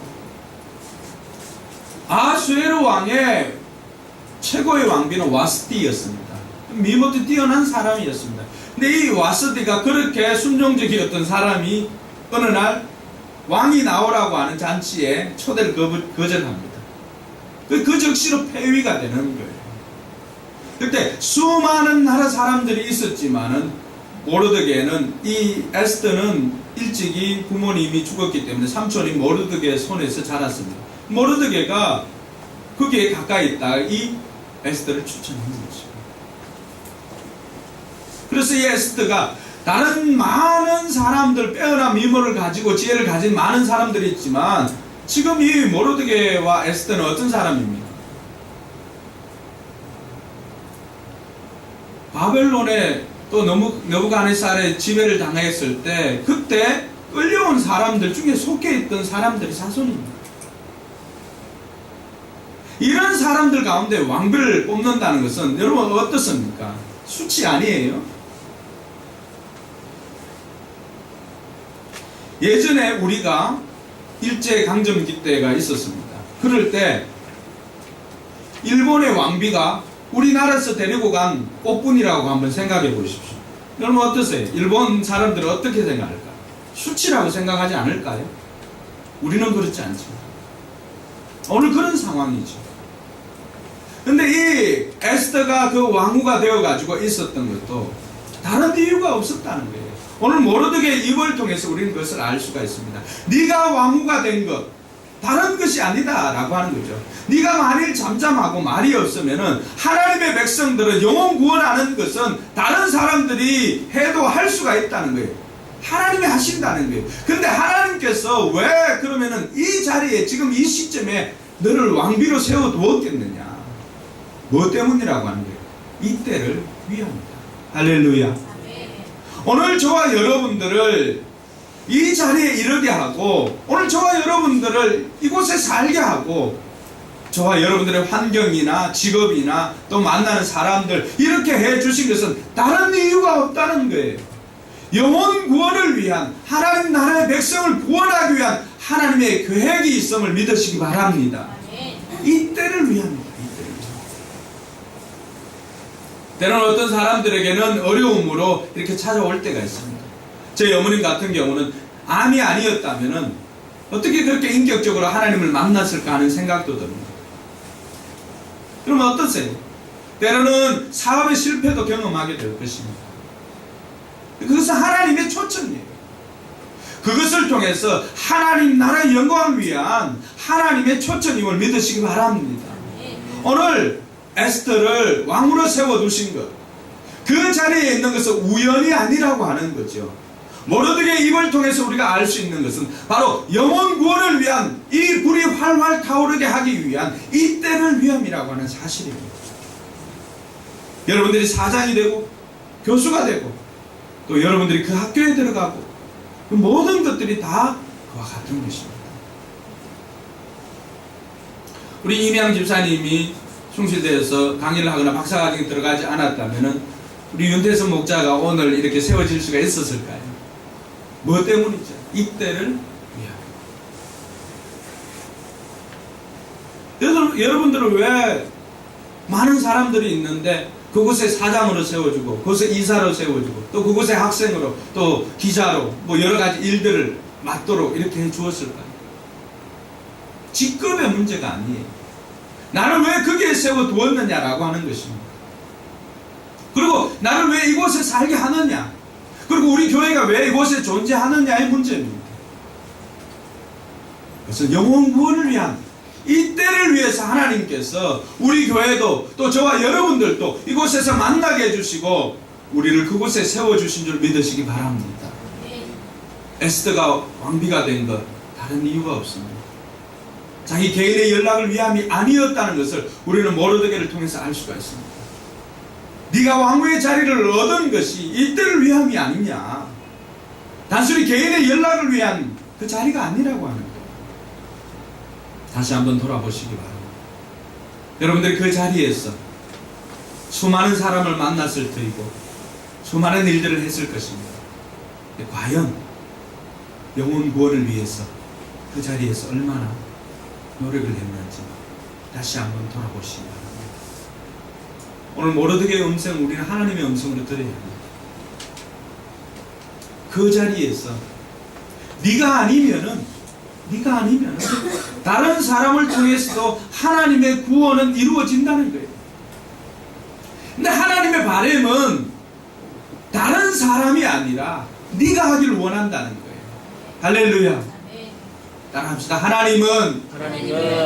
아수에로 왕의 최고의 왕비는 와스디였습니다. 미모도 뛰어난 사람이었습니다. 근데 이 와스디가 그렇게 순종적이었던 사람이 어느 날 왕이 나오라고 하는 잔치에 초대를 거절합니다. 그 즉시로 폐위가 되는 거예요. 그때 수많은 나라 사람들이 있었지만은 모르드게는, 이 에스더는 일찍이 부모님이 죽었기 때문에 삼촌이 모르드게 손에서 자랐습니다. 모르드게가 거기에 가까이 있다가 이 에스더를 추천한 거죠. 그래서 이 에스더가 다른 많은 사람들, 빼어난 미모를 가지고 지혜를 가진 많은 사람들이 있지만, 지금 이 모르드게와 에스더는 어떤 사람입니까? 바벨론에 또 느부갓네살의 지배를 당했을 때 그때 끌려온 사람들 중에 속해 있던 사람들이 자손입니다. 이런 사람들 가운데 왕비를 뽑는다는 것은 여러분 어떻습니까? 수치 아니에요? 예전에 우리가 일제강점기 때가 있었습니다. 그럴 때 일본의 왕비가 우리나라에서 데리고 간 꽃분이라고 한번 생각해 보십시오. 여러분 어떠세요? 일본 사람들은 어떻게 생각할까요? 수치라고 생각하지 않을까요? 우리는 그렇지 않죠. 오늘 그런 상황이죠. 근데 이 에스더가 그 왕후가 되어가지고 있었던 것도 다른 이유가 없었다는 거예요. 오늘 모르드게 입을 통해서 우리는 그것을 알 수가 있습니다. 네가 왕후가 된 것, 다른 것이 아니다 라고 하는 거죠. 네가 만일 잠잠하고 말이 없으면은 하나님의 백성들은 영혼 구원하는 것은 다른 사람들이 해도 할 수가 있다는 거예요. 하나님이 하신다는 거예요. 근데 하나님께서 왜 그러면은 이 자리에 지금 이 시점에 너를 왕비로 세워두었겠느냐? 뭐 때문이라고 하는 거예요? 이때를 위함이다. 할렐루야. 오늘 저와 여러분들을 이 자리에 이르게 하고, 오늘 저와 여러분들을 이곳에 살게 하고, 저와 여러분들의 환경이나 직업이나 또 만나는 사람들 이렇게 해주신 것은 다른 이유가 없다는 거예요. 영혼 구원을 위한, 하나님 나라의 백성을 구원하기 위한 하나님의 계획이 있음을 믿으시기 바랍니다. 이때를 위함입니다. 때로는 어떤 사람들에게는 어려움으로 이렇게 찾아올 때가 있습니다. 제 어머님 같은 경우는 암이 아니었다면 어떻게 그렇게 인격적으로 하나님을 만났을까 하는 생각도 듭니다. 그러면 어떠세요? 때로는 사업의 실패도 경험하게 될 것입니다. 그것은 하나님의 초청이에요. 그것을 통해서 하나님 나라의 영광을 위한 하나님의 초청임을 믿으시기 바랍니다. 오늘 에스더를 왕으로 세워두신 것, 그 자리에 있는 것은 우연이 아니라고 하는 거죠. 모르드게 입을 통해서 우리가 알 수 있는 것은 바로 영혼 구원을 위한, 이 불이 활활 타오르게 하기 위한 이때를 위함이라고 하는 사실입니다. 여러분들이 사장이 되고 교수가 되고 또 여러분들이 그 학교에 들어가고, 그 모든 것들이 다 그와 같은 것입니다. 우리 이미양 집사님이 숭실대에서 강의를 하거나 박사과정에 들어가지 않았다면 우리 윤태선 목자가 오늘 이렇게 세워질 수가 있었을까요? 뭐 때문이죠? 이 때를 위하여. 여러분들은 왜 많은 사람들이 있는데 그곳에 사장으로 세워주고 그곳에 이사로 세워주고 또 그곳에 학생으로 또 기자로 뭐 여러 가지 일들을 맡도록 이렇게 해 주었을까요? 직급의 문제가 아니에요. 나를 왜 거기에 세워두었느냐라고 하는 것입니다. 그리고 나를 왜 이곳에 살게 하느냐, 그리고 우리 교회가 왜 이곳에 존재하느냐의 문제입니다. 그래서 영혼 구원을 위한 이 때를 위해서 하나님께서 우리 교회도 또 저와 여러분들도 이곳에서 만나게 해주시고 우리를 그곳에 세워주신 줄 믿으시기 바랍니다. 에스더가 왕비가 된 것 다른 이유가 없습니다. 자기 개인의 연락을 위함이 아니었다는 것을 우리는 모르드게를 통해서 알 수가 있습니다. 네가 왕후의 자리를 얻은 것이 이 때를 위함이 아니냐, 단순히 개인의 연락을 위한 그 자리가 아니라고 하는 거예요. 다시 한번 돌아보시기 바랍니다. 여러분들이 그 자리에서 수많은 사람을 만났을 터이고 수많은 일들을 했을 것입니다. 과연 영혼 구원을 위해서 그 자리에서 얼마나 노력을 했는지 다시 한번 돌아보시기 바랍니다. 오늘 모르드게의 음성을 우리는 하나님의 음성으로 들어야 합니다. 그 자리에서 네가 아니면은 다른 사람을 통해서도 하나님의 구원은 이루어진다는 거예요. 근데 하나님의 바람은 다른 사람이 아니라 네가 하기를 원한다는 거예요. 할렐루야. 따라합시다. 하나님은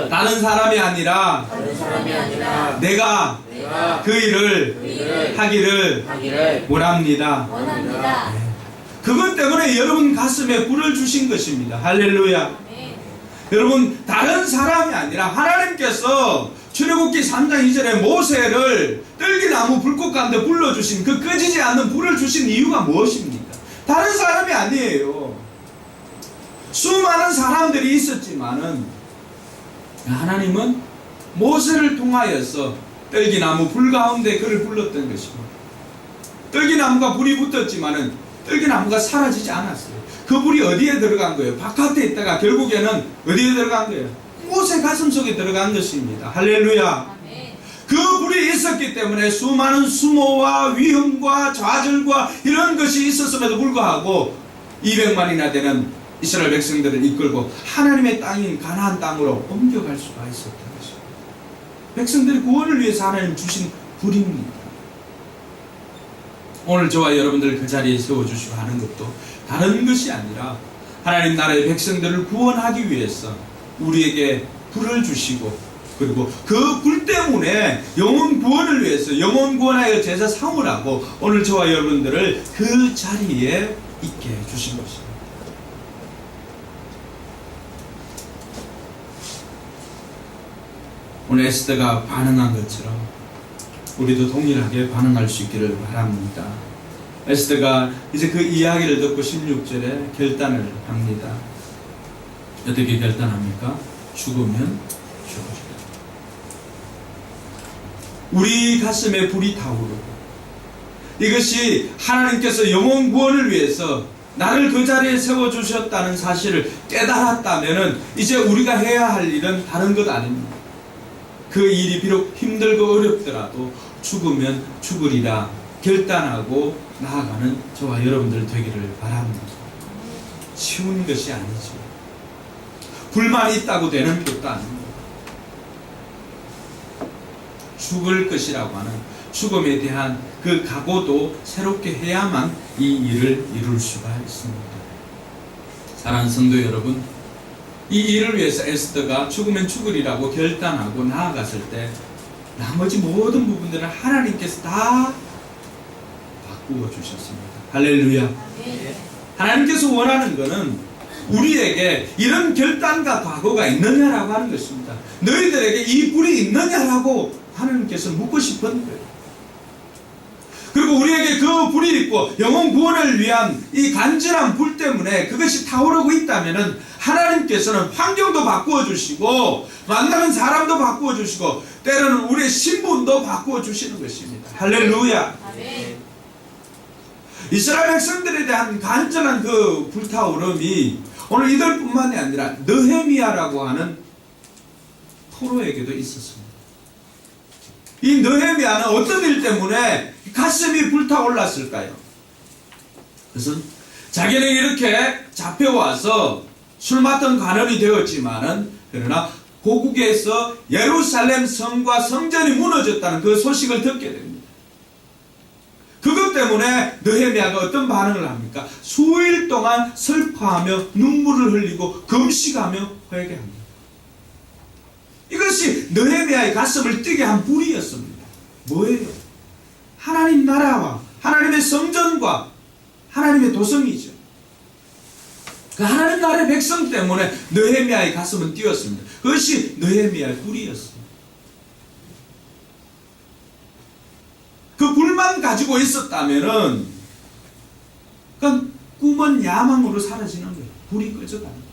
다른 사람이 아니라 내가 그 일을 하기를 원합니다. 그것 때문에 여러분 가슴에 불을 주신 것입니다. 할렐루야. 여러분, 다른 사람이 아니라 하나님께서 출애굽기 3장 2절에 모세를 떨기나무 불꽃 가운데 불러주신 그 꺼지지 않는 불을 주신 이유가 무엇입니까? 다른 사람이 아니에요. 수많은 사람들이 있었지만은 하나님은 모세를 통하여서 떨기나무 불 가운데 그를 불렀던 것입니다. 떨기나무가 불이 붙었지만은 떨기나무가 사라지지 않았어요. 그 불이 어디에 들어간 거예요? 바깥에 있다가 결국에는 어디에 들어간 거예요? 모세 가슴 속에 들어간 것입니다. 할렐루야. 그 불이 있었기 때문에 수많은 수모와 위험과 좌절과 이런 것이 있었음에도 불구하고 200만이나 되는 이스라엘 백성들을 이끌고 하나님의 땅인 가나안 땅으로 옮겨갈 수가 있었던 것입니다. 백성들의 구원을 위해서 하나님 주신 불입니다. 오늘 저와 여러분들을 그 자리에 세워주시고 하는 것도 다른 것이 아니라 하나님 나라의 백성들을 구원하기 위해서 우리에게 불을 주시고, 그리고 그 불 때문에 영혼 구원을 위해서 영혼 구원하여 제사 삼으라고 오늘 저와 여러분들을 그 자리에 있게 해주신 것입니다. 오늘 에스더가 반응한 것처럼 우리도 동일하게 반응할 수 있기를 바랍니다. 에스더가 이제 그 이야기를 듣고 16절에 결단을 합니다. 어떻게 결단합니까? 죽으면 죽어라. 우리 가슴에 불이 타오르고 이것이 하나님께서 영혼 구원을 위해서 나를 그 자리에 세워주셨다는 사실을 깨달았다면 이제 우리가 해야 할 일은 다른 것 아닙니다. 그 일이 비록 힘들고 어렵더라도 죽으면 죽으리라 결단하고 나아가는 저와 여러분들 되기를 바랍니다. 쉬운 것이 아니죠. 불만이 있다고 되는 것도 아닙니다. 죽을 것이라고 하는 죽음에 대한 그 각오도 새롭게 해야만 이 일을 이룰 수가 있습니다. 사랑하는 성도 여러분, 이 일을 위해서 에스더가 죽으면 죽으리라고 결단하고 나아갔을 때 나머지 모든 부분들은 하나님께서 다 바꾸어 주셨습니다. 할렐루야. 하나님께서 원하는 것은 우리에게 이런 결단과 각오가 있느냐라고 하는 것입니다. 너희들에게 이 불이 있느냐라고 하나님께서 묻고 싶은 거예요. 그리고 우리에게 그 불이 있고 영혼 구원을 위한 이 간절한 불 때문에 그것이 타오르고 있다면 하나님께서는 환경도 바꾸어 주시고 만나는 사람도 바꾸어 주시고 때로는 우리의 신분도 바꾸어 주시는 것입니다. 할렐루야. 이스라엘 백성들에 대한 간절한 그 불타오름이 오늘 이들뿐만이 아니라 느헤미야라고 하는 포로에게도 있었습니다. 이 느헤미야는 어떤 일 때문에 가슴이 불타올랐을까요? 그것은 자기는 이렇게 잡혀와서 술 맡던 관원이 되었지만은, 그러나 고국에서 예루살렘 성과 성전이 무너졌다는 그 소식을 듣게 됩니다. 그것 때문에 느헤미야가 어떤 반응을 합니까? 수일 동안 슬퍼하며 눈물을 흘리고 금식하며 회개합니다. 이것이 느헤미야의 가슴을 뛰게 한 불이었습니다. 뭐예요? 하나님 나라와 하나님의 성전과 하나님의 도성이죠. 그 하나님 나라의 백성 때문에 느헤미야의 가슴은 뛰었습니다. 그것이 느헤미야의 불이었습니다. 그 불만 가지고 있었다면은 그건 꿈은 야망으로 사라지는 거예요. 불이 꺼져가는 거예요.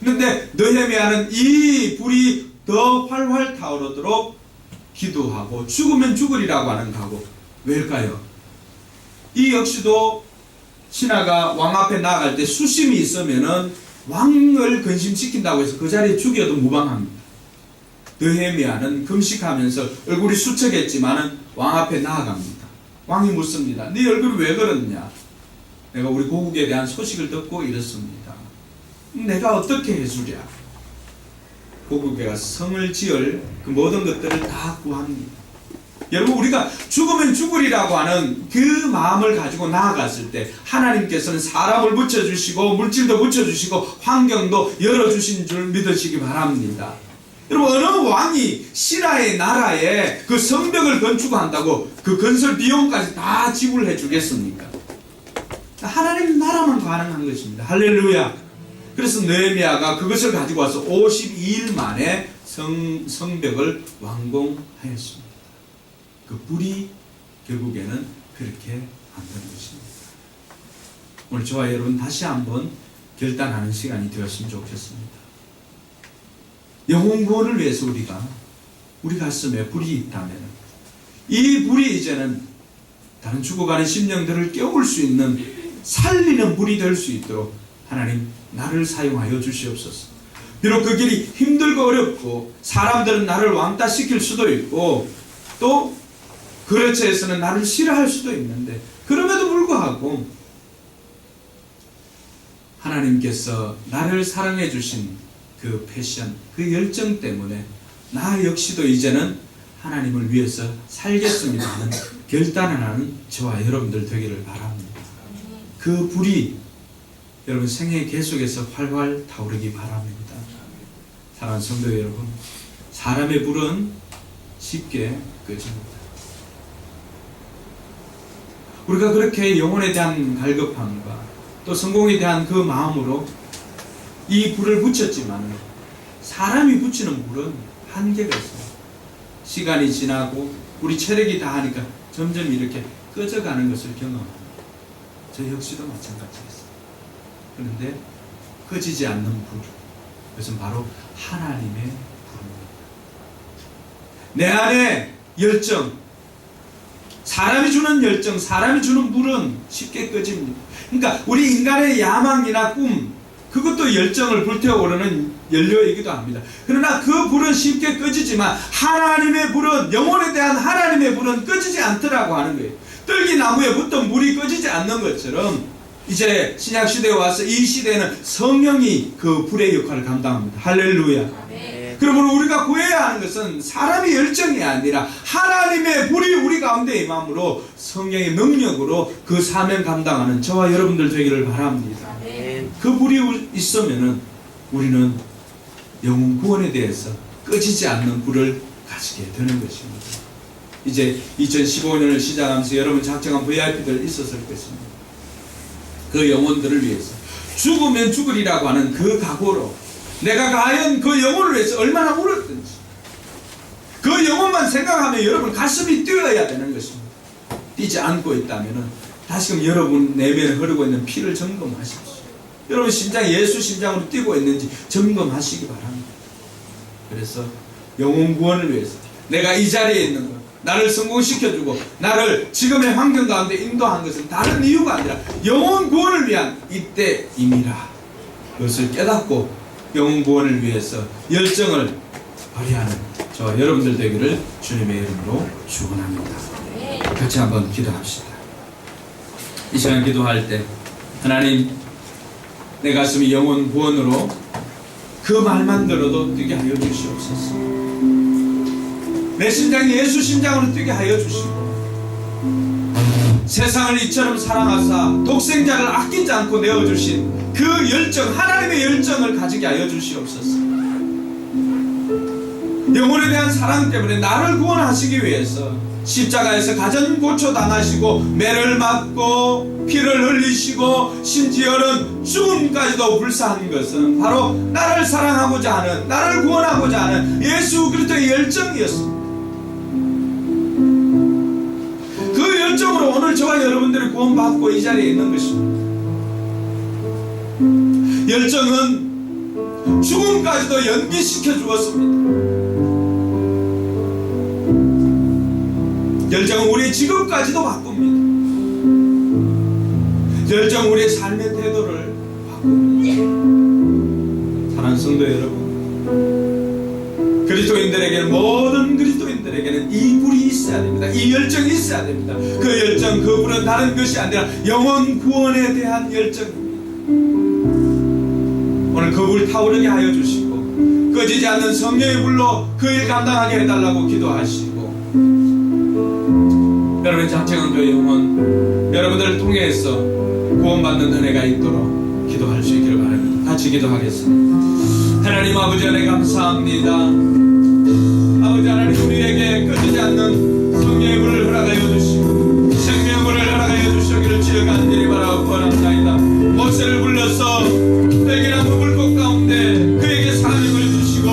그런데 느헤미야는 이 불이 더 활활 타오르도록 기도하고 죽으면 죽으리라고 하는 각오. 왜일까요? 이 역시도 신하가 왕 앞에 나아갈 때 수심이 있으면은 왕을 근심시킨다고 해서 그 자리에 죽여도 무방합니다. 느헤미야는 금식하면서 얼굴이 수척했지만은 왕 앞에 나아갑니다. 왕이 묻습니다. 네 얼굴이 왜 그렇냐? 내가 우리 고국에 대한 소식을 듣고 이렇습니다. 내가 어떻게 해주랴? 고국에 성을 지을 그 모든 것들을 다 구합니다. 여러분, 우리가 죽으면 죽으리라고 하는 그 마음을 가지고 나아갔을 때 하나님께서는 사람을 붙여주시고 물질도 붙여주시고 환경도 열어주신 줄 믿으시기 바랍니다. 여러분, 어느 왕이 신하의 나라에 그 성벽을 건축한다고 그 건설 비용까지 다 지불해 주겠습니까? 하나님 나라만 가능한 것입니다. 할렐루야. 그래서 느헤미야가 그것을 가지고 와서 52일 만에 성벽을 완공하였습니다. 그 불이 결국에는 그렇게 만든 것입니다. 오늘 저와 여러분 다시 한번 결단하는 시간이 되었으면 좋겠습니다. 영혼 구원을 위해서 우리 가슴에 불이 있다면 이 불이 이제는 다른 죽어가는 심령들을 깨울 수 있는 살리는 불이 될 수 있도록 하나님 나를 사용하여 주시옵소서. 비록 그 길이 힘들고 어렵고 사람들은 나를 왕따시킬 수도 있고 또 거래처에서는 나를 싫어할 수도 있는데, 그럼에도 불구하고 하나님께서 나를 사랑해 주신 그 패션, 그 열정 때문에 나 역시도 이제는 하나님을 위해서 살겠습니다 하는 결단을 하는 저와 여러분들 되기를 바랍니다. 그 불이 여러분 생애 계속해서 활활 타오르기 바랍니다. 사랑하는 성도 여러분, 사람의 불은 쉽게 꺼집니다. 우리가 그렇게 영혼에 대한 갈급함과 또 성공에 대한 그 마음으로 이 불을 붙였지만 사람이 붙이는 불은 한계가 있어요. 시간이 지나고 우리 체력이 다하니까 점점 이렇게 꺼져가는 것을 경험합니다. 저 역시도 마찬가지였어요. 그런데 꺼지지 않는 불, 그것은 바로 하나님의 불입니다. 내 안에 열정, 사람이 주는 열정, 사람이 주는 불은 쉽게 꺼집니다. 그러니까 우리 인간의 야망이나 꿈, 그것도 열정을 불태워오르는 연료이기도 합니다. 그러나 그 불은 쉽게 꺼지지만 하나님의 불은, 영혼에 대한 하나님의 불은 꺼지지 않더라고 하는 거예요. 떨기나무에 붙던 불이 꺼지지 않는 것처럼 이제 신약시대에 와서 이 시대에는 성령이 그 불의 역할을 감당합니다. 할렐루야. 그러므로 우리가 구해야 하는 것은 사람의 열정이 아니라 하나님의 불이 우리 가운데 임함으로 성령의 능력으로 그 사명 감당하는 저와 여러분들 되기를 바랍니다. 그 불이 있으면은 우리는 영혼 구원에 대해서 꺼지지 않는 불을 가지게 되는 것입니다. 이제 2015년을 시작하면서 여러분 작정한 VIP들 있었을 것입니다. 그 영혼들을 위해서 죽으면 죽으리라고 하는 그 각오로 내가 과연 그 영혼을 위해서 얼마나 울었든지 그 영혼만 생각하면 여러분 가슴이 뛰어야 되는 것입니다. 뛰지 않고 있다면 다시금 여러분 내면에 흐르고 있는 피를 점검하십시오. 여러분 심장이 예수 심장으로 뛰고 있는지 점검하시기 바랍니다. 그래서 영혼 구원을 위해서 내가 이 자리에 있는 것, 나를 성공시켜주고 나를 지금의 환경 가운데 인도한 것은 다른 이유가 아니라 영혼 구원을 위한 이때임이라. 그것을 깨닫고 영혼 구원을 위해서 열정을 발휘하는 저와 여러분들 되기를 주님의 이름으로 축원합니다. 같이 한번 기도합시다. 이 시간 기도할 때 하나님, 내 가슴이 영혼 구원으로 그 말만 들어도 뛰게 하여 주시옵소서. 내 심장이 예수 심장으로 뛰게 하여 주시고 세상을 이처럼 사랑하사 독생자를 아끼지 않고 내어주신 그 열정, 하나님의 열정을 가지게 하여 주시옵소서. 영혼에 대한 사랑 때문에 나를 구원하시기 위해서 십자가에서 가전고초 당하시고 매를 맞고 피를 흘리시고 심지어는 죽음까지도 불사한 것은 바로 나를 사랑하고자 하는, 나를 구원하고자 하는 예수 그리스도의 열정이었습니다. 그 열정으로 오늘 저와 여러분들이 구원받고 이 자리에 있는 것입니다. 열정은 죽음까지도 연기시켜 주었습니다. 열정은 우리의 직업까지도 바꿉니다. 열정은 우리의 삶의 태도를 바꿉니다. 사랑하는 성도 여러분, 그리스도인들에게는, 모든 그리스도인들에게는 이 불이 있어야 됩니다. 이 열정이 있어야 됩니다. 그 열정, 그 불은 다른 것이 아니라 영혼 구원에 대한 열정입니다. 오늘 그 불 타오르게 하여 주시고 꺼지지 않는 성령의 불로 그 일 감당하게 해달라고 기도하시고, 여러분의 장차강교회 영혼, 여러분들을 통해서 구원받는 은혜가 있도록 기도할 수 있기를 바랍니다. 같이 기도하겠습니다. 하나님 아버지, 은혜 감사합니다. 아버지 하나님, 우리에게 꺼지지 않는 성령의 불을 허락하여 주시고 생명의 불을 허락하여 주시기를 주여 간절히 바라고 원합니다. 모세를 불러서 백이라는 불꽃 가운데 그에게 사명을 주시고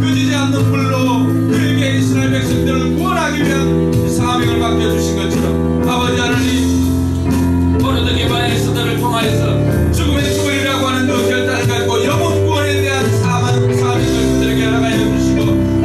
꺼지지 않는 불로 그에게 이스라엘 백성들을 구원하기 위한 사명을 맡겨주신 것처럼 아버지 하나님, 오늘도 개발에서들을 통하여서 죽음의 구원이라고 하는 그 결단을 갖고 영혼 구원에 대한 사명을 그들에게 허락하여 주시고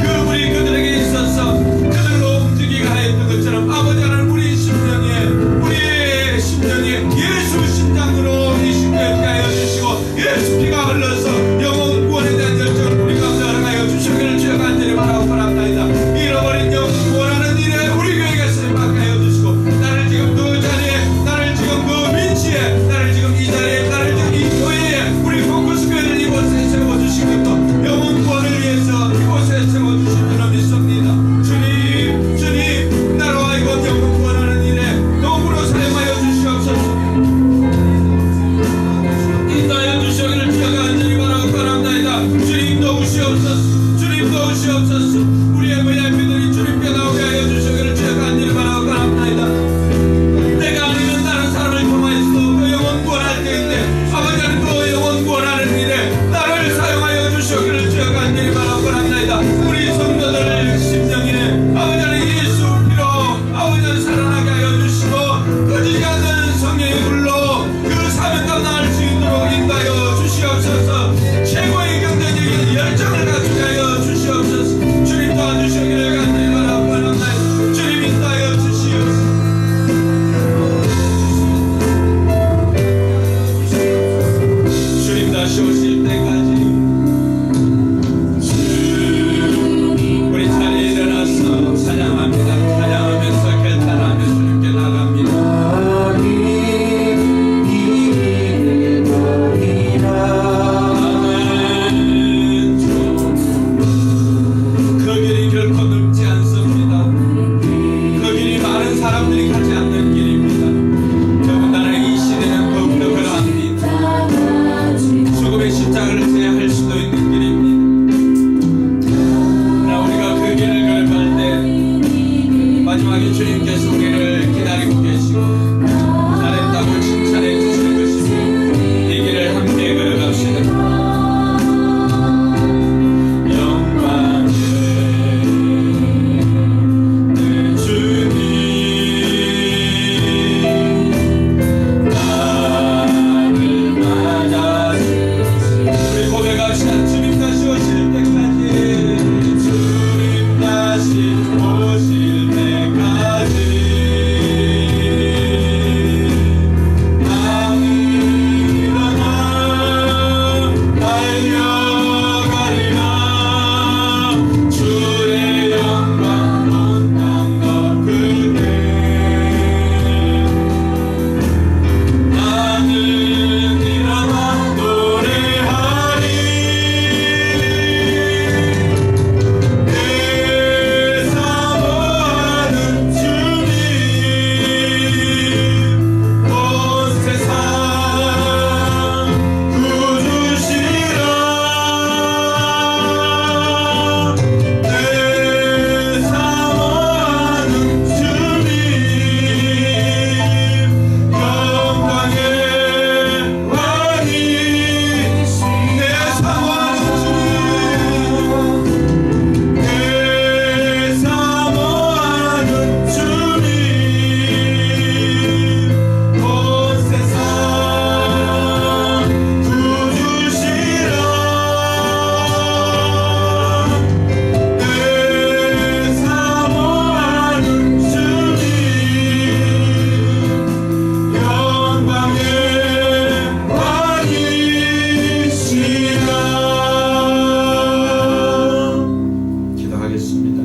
기도드렸습니다.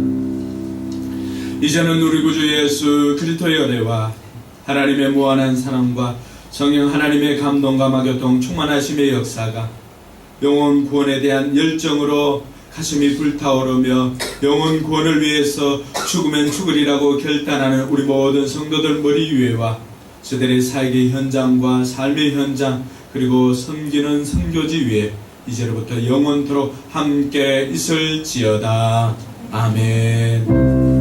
이제는 우리 구주 예수 그리스도의 은혜와 하나님의 무한한 사랑과 성령 하나님의 감동과 마교통 충만하심의 역사가 영혼 구원에 대한 열정으로 가슴이 불타오르며 영혼 구원을 위해서 죽으면 죽으리라고 결단하는 우리 모든 성도들 머리 위에와 저들의 사역의 현장과 삶의 현장 그리고 섬기는 선교지 위에 이제로부터 영원토록 함께 있을지어다. 아멘.